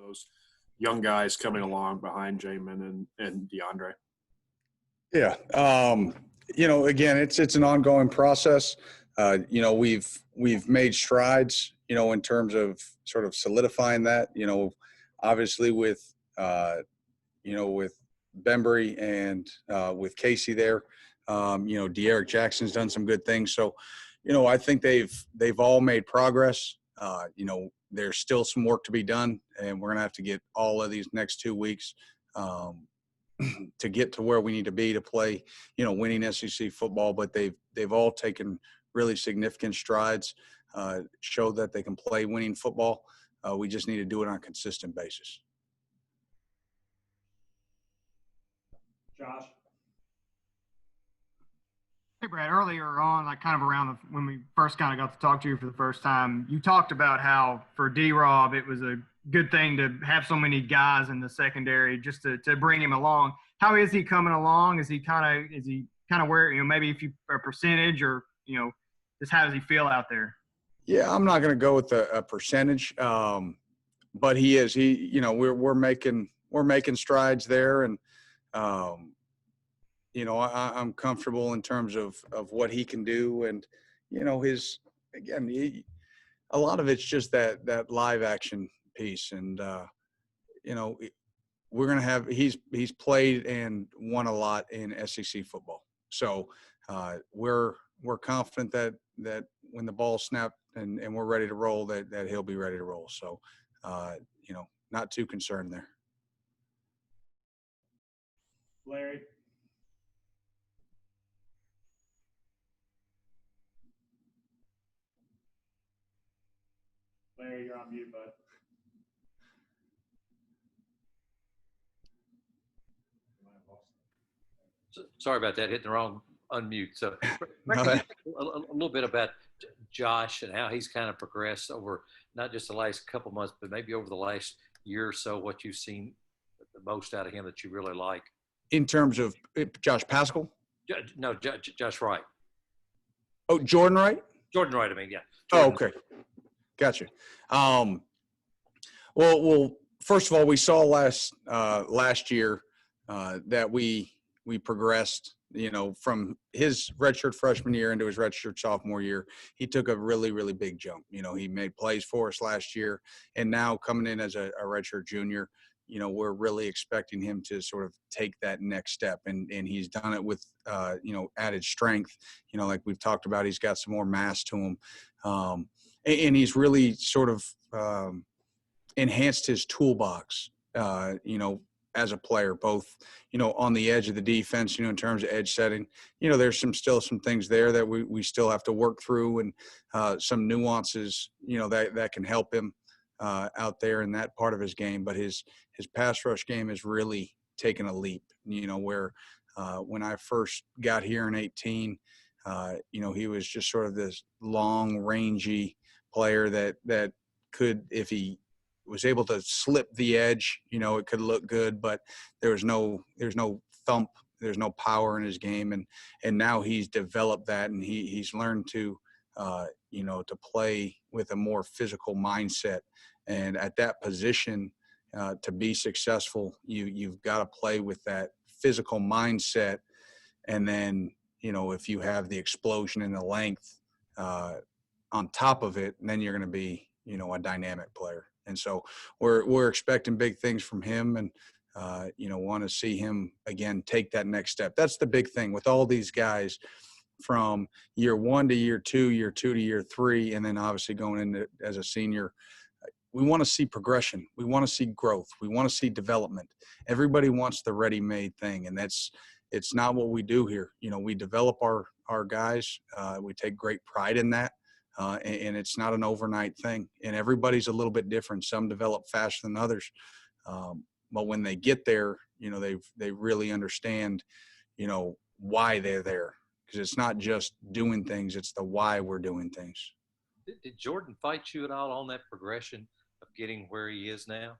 those young guys coming along behind Jamin and DeAndre? Yeah. Again, it's an ongoing process. We've made strides, in terms of sort of solidifying that, obviously with Bembry and with Casey there, De'Aaron Jackson's done some good things. So, I think they've all made progress. There's still some work to be done, and we're going to have to get all of these next 2 weeks to get to where we need to be to play, winning SEC football. But they've all taken really significant strides, show that they can play winning football. We just need to do it on a consistent basis. Josh. Hey, Brad, earlier on, like kind of around when we first kind of got to talk to you for the first time, you talked about how for D-Rob, it was a good thing to have so many guys in the secondary just to bring him along. How is he coming along? Is he kind of where, maybe if you a percentage or, just how does he feel out there? Yeah, I'm not going to go with a percentage, but he is. We're making strides there, and I'm comfortable in terms of what he can do, and a lot of it's just that live action piece, and we're gonna have he's played and won a lot in SEC football, so we're confident that when the ball snapped and we're ready to roll, that he'll be ready to roll. So not too concerned there. Larry. Larry, you're on mute, bud. Sorry about that, hitting the wrong unmute. So a little bit about Josh and how he's kind of progressed over not just the last couple months, but maybe over the last year or so, what you've seen the most out of him that you really like. In terms of Josh Paschal? No, Josh Wright. Oh, Jordan Wright? Jordan Wright, I mean, yeah. Jordan. Oh, okay. Gotcha. Well, first of all, we saw last year that we progressed, from his redshirt freshman year into his redshirt sophomore year. He took a really, really big jump. He made plays for us last year, and now coming in as a redshirt junior, we're really expecting him to sort of take that next step, and he's done it with added strength. Like we've talked about, he's got some more mass to him, and he's really sort of enhanced his toolbox, as a player, both, on the edge of the defense, in terms of edge setting. There's still some things there that we still have to work through, and some nuances, that can help him out there in that part of his game. But his pass rush game has really taken a leap, where when I first got here in 2018, he was just sort of this long, rangy player that could, if he was able to slip the edge, it could look good, but there's no thump, there's no power in his game, and now he's developed that, and he's learned to to play with a more physical mindset. And at that position, to be successful, you've got to play with that physical mindset, and then if you have the explosion and the length on top of it, then you're going to be a dynamic player. And so we're expecting big things from him, and want to see him again take that next step. That's the big thing with all these guys, from year 1 to year 2, year 2 to year 3, and then obviously going into as a senior. We want to see progression. We want to see growth. We want to see development. Everybody wants the ready-made thing, and it's not what we do here. We develop our guys. We take great pride in that. And it's not an overnight thing, and everybody's a little bit different. Some develop faster than others, but when they get there, they really understand, why they're there, because it's not just doing things; it's the why we're doing things. Did Jordan fight you at all on that progression of getting where he is now?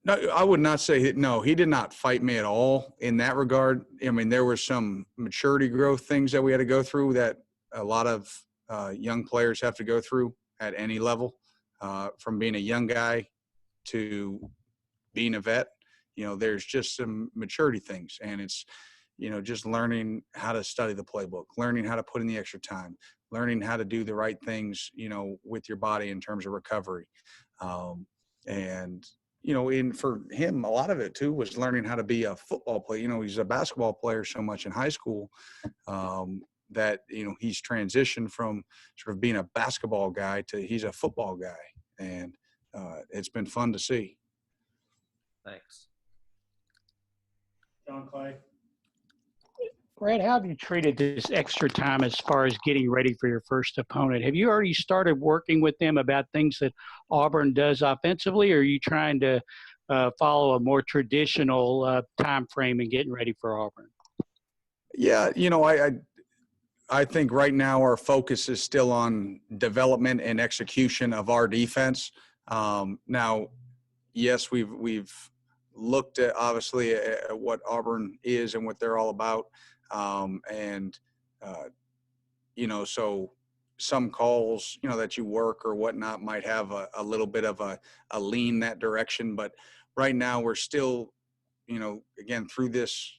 No, I would not say no. He did not fight me at all in that regard. I mean, there were some maturity growth things that we had to go through that a lot of young players have to go through at any level, from being a young guy to being a vet, there's just some maturity things, and it's, just learning how to study the playbook, learning how to put in the extra time, learning how to do the right things, with your body in terms of recovery. And, for him, a lot of it too was learning how to be a football player. He's a basketball player so much in high school, that, he's transitioned from sort of being a basketball guy to he's a football guy. And it's been fun to see. Thanks. John Clay. Brad, how have you treated this extra time as far as getting ready for your first opponent? Have you already started working with them about things that Auburn does offensively, or are you trying to follow a more traditional time frame in getting ready for Auburn? Yeah, I think right now our focus is still on development and execution of our defense. Now, yes, we've looked at obviously at what Auburn is and what they're all about. So some calls, that you work or whatnot might have a little bit of a lean that direction. But right now we're still, again, through this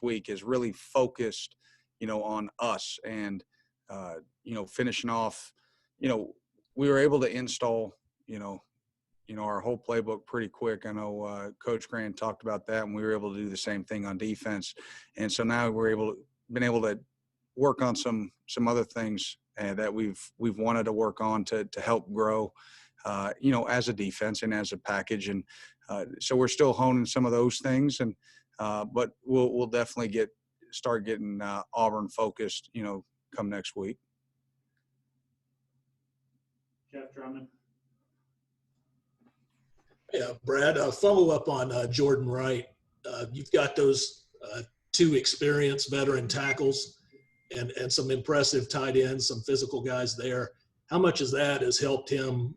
week is really focused, on us and, finishing off, we were able to install, our whole playbook pretty quick. I know Coach Grant talked about that, and we were able to do the same thing on defense. And so now been able to work on some other things that we've wanted to work on to help grow, as a defense and as a package. And so we're still honing some of those things, and but we'll definitely start getting Auburn focused, come next week. Jeff Drummond. Yeah, Brad, follow up on Jordan Wright. You've got those two experienced veteran tackles and some impressive tight ends, some physical guys there. How much of that has helped him,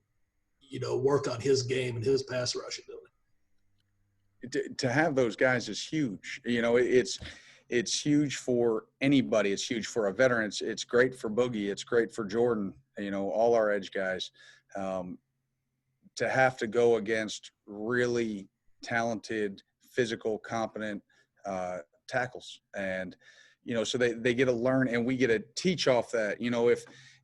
work on his game and his pass rush ability? To have those guys is huge. It's huge for anybody. It's huge for a veteran. It's great for Boogie. It's great for Jordan, all our edge guys. To have to go against really talented, physical, competent tackles. And, so they get to learn, and we get to teach off that.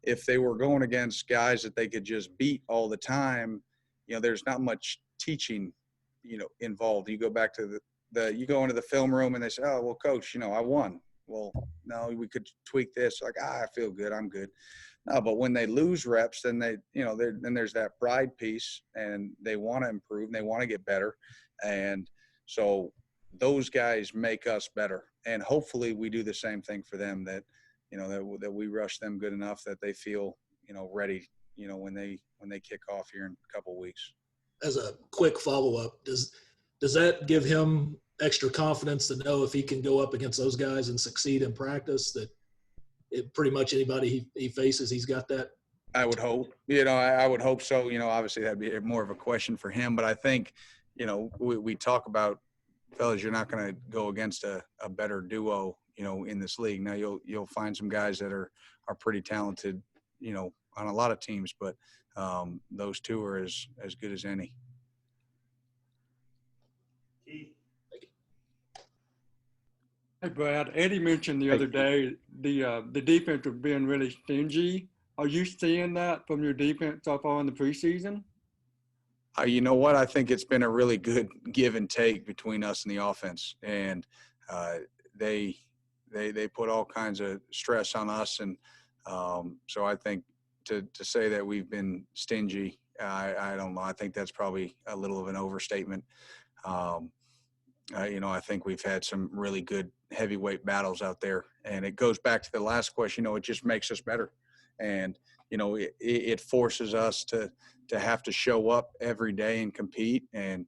If they were going against guys that they could just beat all the time, there's not much teaching, involved. You go back to you go into the film room and they say, oh, well, coach, I won. Well, no, we could tweak this. Like, I feel good. I'm good. No, but when they lose reps, then then there's that pride piece, and they want to improve and they want to get better. And so those guys make us better. And hopefully we do the same thing for them, that, that we rush them good enough that they feel, ready, when they kick off here in a couple of weeks. As a quick follow-up, does that give him extra confidence to know if he can go up against those guys and succeed in practice, that pretty much anybody he faces, he's got that? I would hope, I would hope so. Obviously that'd be more of a question for him, but I think, we talk about, fellas, you're not going to go against a better duo, in this league. Now you'll find some guys that are pretty talented, on a lot of teams, but those two are as good as any. Keith. Hey, Brad, Eddie mentioned the other day the defense was being really stingy. Are you seeing that from your defense so far in the preseason? You know what? I think it's been a really good give and take between us and the offense, and they put all kinds of stress on us, and so I think to say that we've been stingy, I don't know. I think that's probably a little of an overstatement. I think we've had some really good heavyweight battles out there, and it goes back to the last question. It just makes us better, and it forces us to have to show up every day and compete. And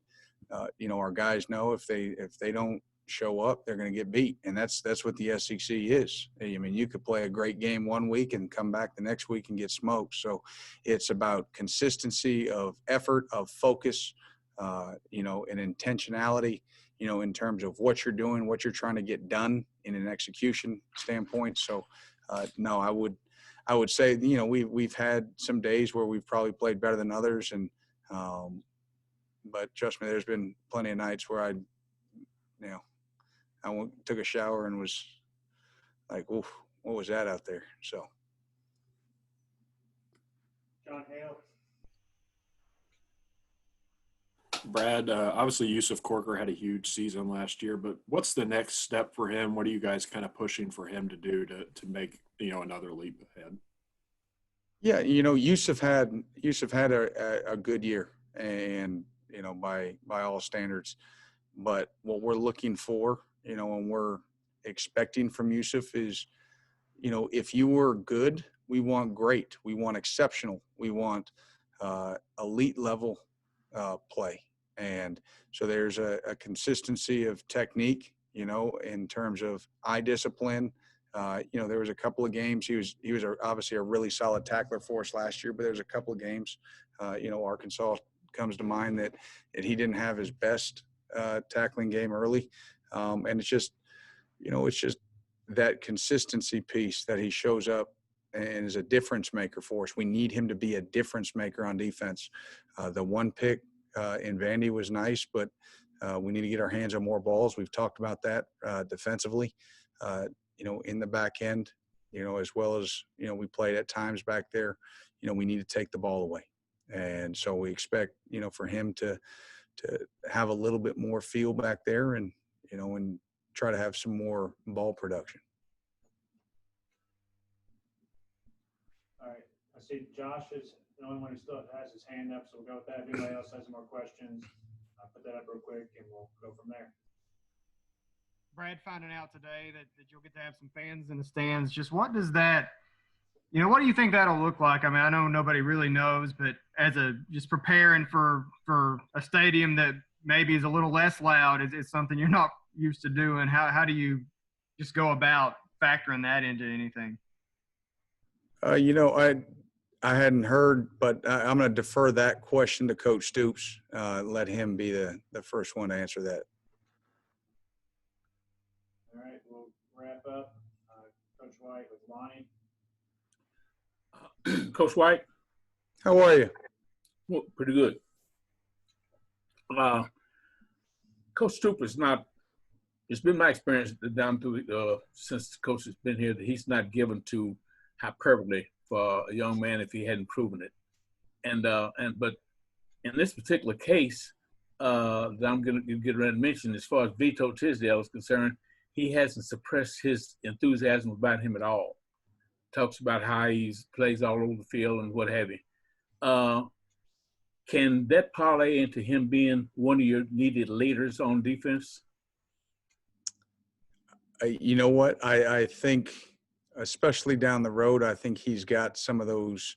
our guys know if they don't show up, they're going to get beat, and that's what the SEC is. I mean, you could play a great game one week and come back the next week and get smoked. So it's about consistency of effort, of focus, and intentionality, in terms of what you're doing, what you're trying to get done in an execution standpoint. So no, I would say, we've had some days where we've probably played better than others, and but trust me, there's been plenty of nights where took a shower and was like, oof, what was that out there? So. John Hale. Brad, obviously Yusuf Corker had a huge season last year, but what's the next step for him? What are you guys kind of pushing for him to do to make, another leap ahead? Yeah, Yusuf had a good year, and by all standards. But what we're looking for, and we're expecting from Yusuf is, if you were good, we want great, we want exceptional, we want elite level play. And so there's a consistency of technique, in terms of eye discipline. There was a couple of games. He was obviously a really solid tackler for us last year, but there's a couple of games, Arkansas comes to mind that he didn't have his best tackling game early. And it's just that consistency piece that he shows up and is a difference maker for us. We need him to be a difference maker on defense. The one pick in Vandy was nice, but we need to get our hands on more balls. We've talked about that defensively, in the back end, as well as, we played at times back there, we need to take the ball away. And so we expect, for him to have a little bit more feel back there and try to have some more ball production. All right. I see Josh is the only one who still has his hand up, so we'll go with that. If anybody else has more questions, I'll put that up real quick and we'll go from there. Brad, finding out today that you'll get to have some fans in the stands, just what does that, what do you think that'll look like? I mean, I know nobody really knows, but just preparing for a stadium that maybe is a little less loud, it's something you're not used to doing. How do you just go about factoring that into anything? I hadn't heard, but I'm going to defer that question to Coach Stoops. Let him be the first one to answer that. All right, we'll wrap up. Coach White with Lonnie. Coach White, How are you? well, pretty good. Coach Stoops is not. It's been my experience down through since the coach has been here that he's not given to hyperbole for a young man if he hadn't proven it. But in this particular case that I'm going to get ready to mention, as far as Vito Tisdale is concerned, he hasn't suppressed his enthusiasm about him at all. Talks about how he plays all over the field and what have you. Can that parlay into him being one of your needed leaders on defense? You know what? I think, especially down the road, I think he's got some of those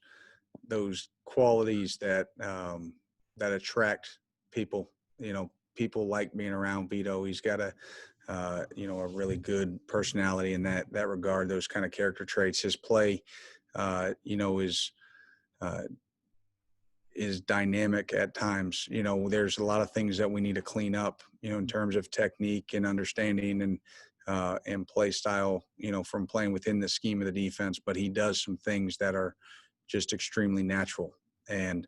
qualities that attract people. People like being around Vito. He's got a really good personality in that regard. Those kind of character traits. His play, is dynamic at times. There's a lot of things that we need to clean up. In terms of technique and understanding and play style, from playing within the scheme of the defense, but he does some things that are just extremely natural. And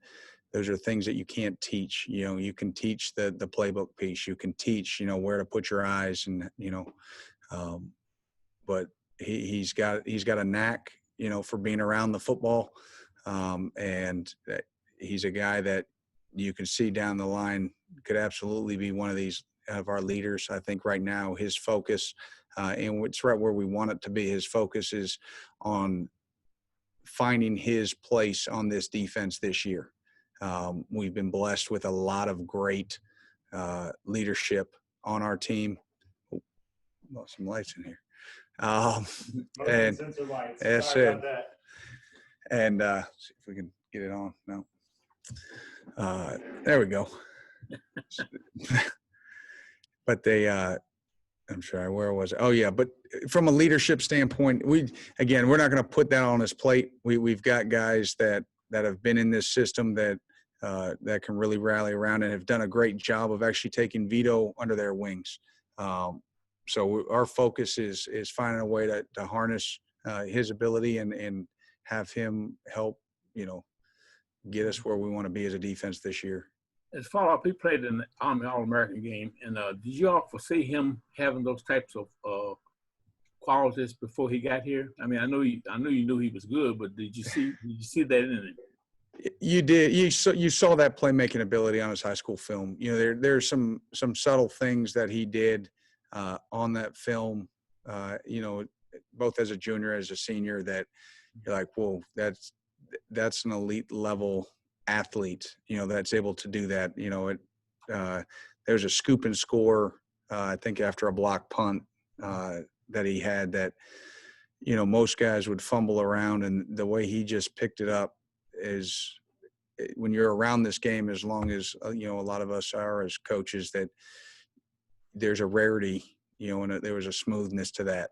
those are things that you can't teach. You can teach the playbook piece. You can teach, where to put your eyes and, but he's got a knack, for being around the football. And he's a guy that you can see down the line could absolutely be one of our leaders. I think right now his focus, and it's right where we want it to be, his focus is on finding his place on this defense this year. We've been blessed with a lot of great leadership on our team. Oh, lost some lights in here. And Sensor lights. that's Sorry it. about that. And see if we can get it on. No. There we go. But I'm sorry, where was it? Oh yeah, but from a leadership standpoint, we're not going to put that on his plate. We've got guys that have been in this system that can really rally around and have done a great job of actually taking Vito under their wings. So our focus is finding a way to harness his ability and have him help, get us where we want to be as a defense this year. as far as he played in the Army All-American game, and did you all foresee him having those types of qualities before he got here? I mean, I know you knew he was good, but did you see that in him? You did. You saw that playmaking ability on his high school film. You know, there's some subtle things that he did on that film. You know, both as a junior, as a senior, that you're like, whoa, that's an elite level athlete. You know, that's able to do that. You know, there's a scoop and score. I think after a block punt that he had that, you know, most guys would fumble around, and the way he just picked it up is, when you're around this game, as long as you know, a lot of us are as coaches, that there's a rarity, you know, and there was a smoothness to that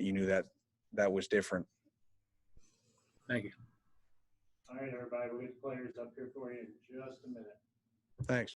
you knew that was different. Thank you. All right, everybody, we'll get the players up here for you in just a minute. Thanks.